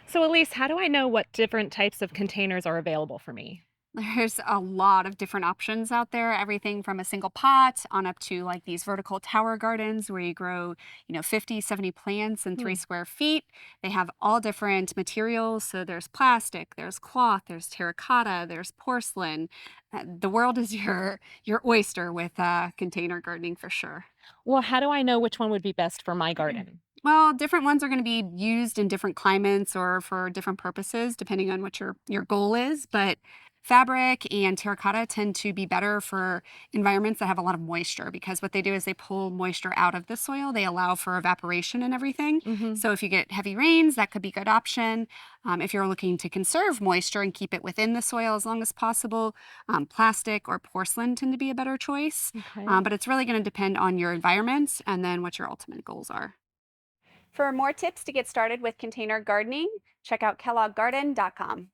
So, Elise, how do I know what different types of containers are available for me? There's a lot of different options out there, everything from a single pot on up to like these vertical tower gardens where you grow, 50, 70 plants in Hmm. 3 square feet. They have all different materials. So there's plastic, there's cloth, there's terracotta, there's porcelain. The world is your oyster with container gardening for sure. Well, how do I know which one would be best for my garden? Well, different ones are going to be used in different climates or for different purposes, depending on what your goal is. But fabric and terracotta tend to be better for environments that have a lot of moisture because what they do is they pull moisture out of the soil. They allow for evaporation and everything. Hmm. So if you get heavy rains, that could be a good option. If you're looking to conserve moisture and keep it within the soil as long as possible, plastic or porcelain tend to be a better choice. Okay. But it's really going to depend on your environment and then what your ultimate goals are. For more tips to get started with container gardening, check out kellogggarden.com.